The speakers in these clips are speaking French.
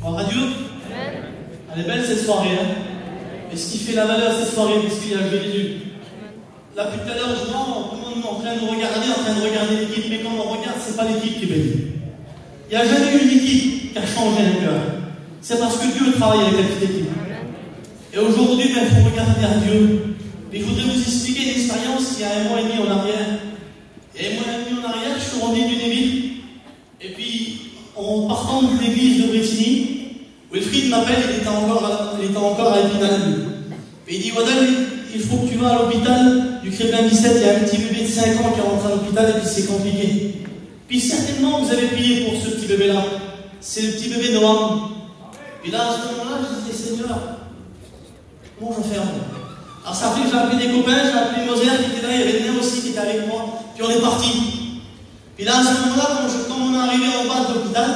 Gloire à Dieu. Elle est belle cette soirée. Hein. Et ce qui fait la valeur cette soirée, parce qu'il y a Jésus. Là, plus tout à l'heure, je vois tout le monde en train de regarder l'équipe. Mais quand on regarde, c'est pas l'équipe qui est bénie. Il n'y a jamais eu une équipe qui a changé un cœur. C'est parce que Dieu travaille avec la petite équipe. Et aujourd'hui, il faut regarder à Dieu. Mais je voudrais vous expliquer une expérience il y a 1 mois et demi en arrière. Et 1 mois et demi en arrière, je suis rendu d'une ville. Et puis, en partant de l'église de Bretigny, Wilfried m'appelle, il était encore à Épinal. Et il dit, Wadal, il faut que tu vas à l'hôpital du Créblin 17, il y a un petit bébé de 5 ans qui est rentré à l'hôpital et puis c'est compliqué. Puis certainement, vous avez prié pour ce petit bébé-là. C'est le petit bébé Noam. Et là, à ce moment-là, je disais, Seigneur, comment je vais faire? Alors ça fait que j'ai appelé des copains, j'ai appelé Moser qui était là, il y avait le mien aussi qui était avec moi, puis on est parti. Puis là, à ce moment-là, quand on est arrivé en bas de l'hôpital,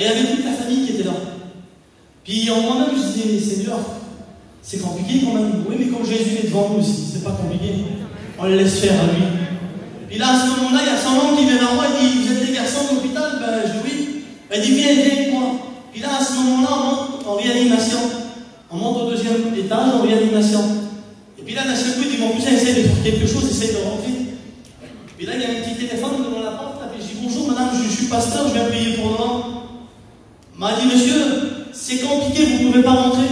il y avait toute la famille qui était là. Puis en moi-même, je disais, Seigneur, c'est compliqué quand même. Oui, mais comme Jésus est devant nous aussi, c'est pas compliqué. On le laisse faire à lui. Puis là, à ce moment-là, il y a son oncle qui vient vers moi, il dit, vous êtes des garçons de l'hôpital? Ben, je dis oui. Il dit, viens avec moi. Puis là, à ce moment-là, on monte en réanimation. On monte au 2e étage en réanimation. Et puis là, d'un seul coup, il dit, mon cousin essaie de faire quelque chose, essaie de rentrer. Puis là, il y a un petit téléphone devant la porte. Là, puis je dis, bonjour madame, je suis pasteur, je viens prier pour Noam. M'a dit, monsieur, c'est compliqué, vous ne pouvez pas rentrer.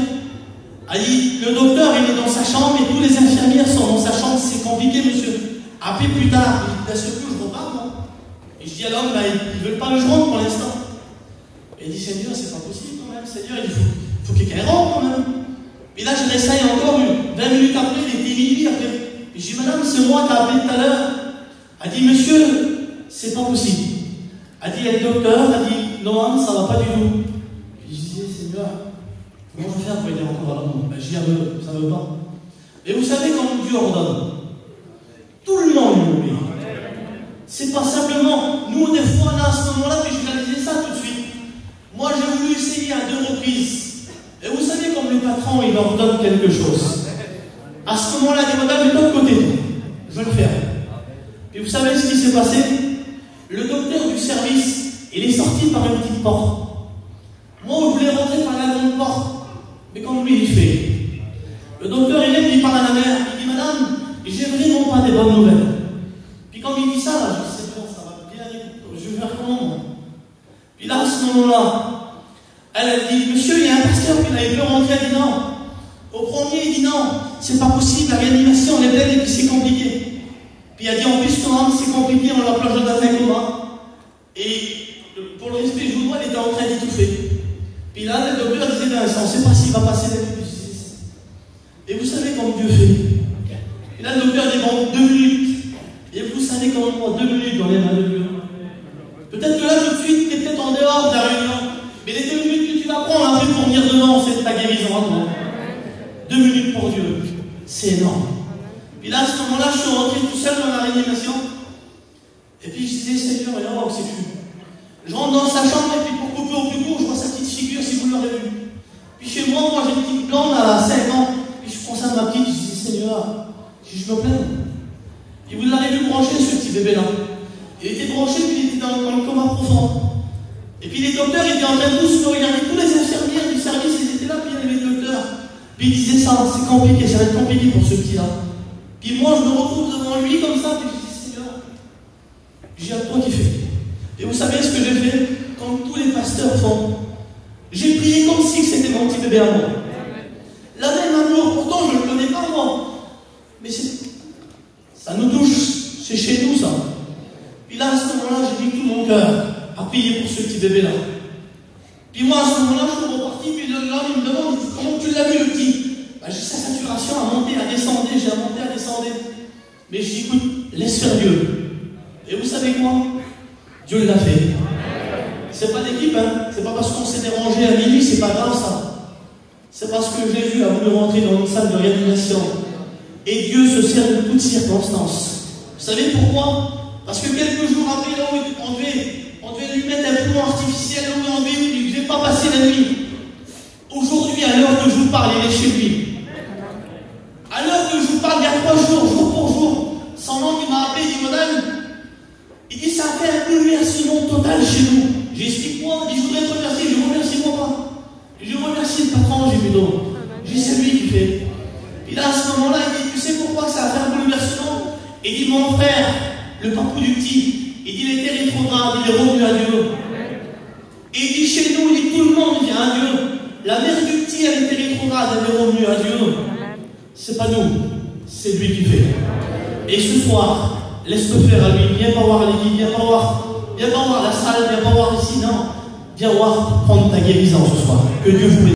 Elle dit, le docteur, il est dans sa chambre et tous les infirmières sont dans sa chambre, c'est compliqué, monsieur. Appelez plus tard. D'un seul coup, je repars, moi. Et je dis à l'homme, ils ne veulent pas le joindre pour l'instant. Et il dit, Seigneur, c'est pas possible quand même, Seigneur, il faut que quelqu'un rentre quand même. Et là, je réessaye encore 20 minutes après, il était minuit après. Et je dis, madame, c'est moi qui ai appelé tout à l'heure. Elle dit, monsieur, c'est pas possible. Elle dit, il y a le docteur, elle dit, non, ça va pas du tout. Puis je disais, Seigneur, comment je vais faire pour aider encore à l'homme? Ben, je dis, ça ne veut pas. Et vous savez quand Dieu ordonne, tout le monde l'oublie. C'est pas simplement, nous, des fois, là, à ce moment-là, puis je réalisais ça tout de suite. Moi, j'ai voulu essayer à 2 reprises. Et vous savez, comme le patron, il ordonne quelque chose. À ce moment-là, il dit, madame, de l'autre côté, je vais le faire. Et vous savez ce qui s'est passé? Le docteur du service, il est sorti par une petite porte. Moi, je voulais rentrer par la grande porte. Mais comme lui, il fait. Le docteur, il vient, il parle à la mère. Il dit, madame, j'ai vraiment pas des bonnes nouvelles. Puis quand il dit ça, là, je dis, c'est bon, ça va bien aller. Je vais faire comment, moi? Puis là, à ce moment-là, elle a dit, monsieur, il y a un pasteur qui avait peur rentrer. Elle dit non. Au premier, il dit non, c'est pas possible, la réanimation, elle est pleine et puis c'est compliqué. Puis il a dit, en plus, c'est compliqué, on l'a plongé dans un coma. Et pour le respect, je vous vois, il était en train d'étouffer. Puis là, le docteur disait, ben, on ne sait pas s'il va passer la nuit. Et vous savez comment Dieu fait. Et là, le docteur dit, bon, 2 minutes. Et vous savez comment moi, 2 minutes dans les mains de Dieu. Peut-être que là, tout de suite, tu es peut-être en dehors de la réunion. Mais les 2 minutes que tu vas prendre après pour venir devant, c'est ta guérison à toi. 2 minutes pour Dieu. C'est énorme. Et là, à ce moment-là, je suis rentré tout seul dans la réanimation. Et puis je disais, Seigneur, et là, c'est fou. Je rentre dans sa chambre et puis pour couper au plus court, je vois sa petite figure si vous l'aurez vu. Puis chez moi, j'ai une petite blonde à 5 ans. Puis je pensais à ma petite, je disais, Seigneur, si je me plains. Et vous l'avez vu brancher ce petit bébé-là. Il était branché, puis il était dans le coma profond. Et puis les docteurs étaient en train de tous me regarder. Tous les infirmières du service, ils étaient là, puis il y avait les docteurs. Puis ils disaient ça, c'est compliqué, ça va être compliqué pour ce petit-là. Puis moi, je me retrouve devant lui comme ça, puis je dis, Seigneur, j'ai à toi qui fais. Et vous savez ce que j'ai fait? Comme tous les pasteurs font. J'ai prié comme si c'était mon petit bébé à moi. La même amour, pourtant je ne le connais pas moi. Mais ça nous touche, c'est chez nous ça. Puis là, à ce moment-là, j'ai mis tout mon cœur à prier pour ce petit bébé-là. Puis moi, à ce moment-là, je suis reparti, puis l'homme, il me demande, il dit, comment tu l'as vu le petit? J'ai sa saturation à monter, à descendre, j'ai à monter, à descendre. Mais je dis, écoute, laisse faire Dieu. Et vous savez quoi? Dieu l'a fait. C'est pas l'équipe, hein. C'est pas parce qu'on s'est dérangé à minuit, c'est pas grave ça. C'est parce que Jésus a voulu rentrer dans une salle de réanimation. Et Dieu se sert de toutes circonstances. Vous savez pourquoi? Parce que quelques jours après, là où on devait lui mettre un poumon artificiel, là où il ne devait pas passer la nuit. Aujourd'hui, à l'heure que je vous parle, il est chez lui. À l'heure que je vous parle, il y a 3 jours, jour pour jour, son nom qui m'a appelé, il dit, madame, il dit, ça a fait un bouleversement total chez nous. J'explique moi, il dit, je voudrais te remercier, je remercie moi Et il dit, mon frère, le papou du petit, il dit, il était rétrograde, il est revenu à Dieu. Et il dit, chez nous, il dit, tout le monde vient à Dieu. La mère du petit, elle était rétrograde, elle est revenue à Dieu. C'est pas nous, c'est lui qui fait. Et ce soir, laisse-le faire à lui. Viens pas voir l'église, viens pas voir la salle, viens pas voir ici, non. Viens voir prendre ta guérison ce soir. Que Dieu vous bénisse.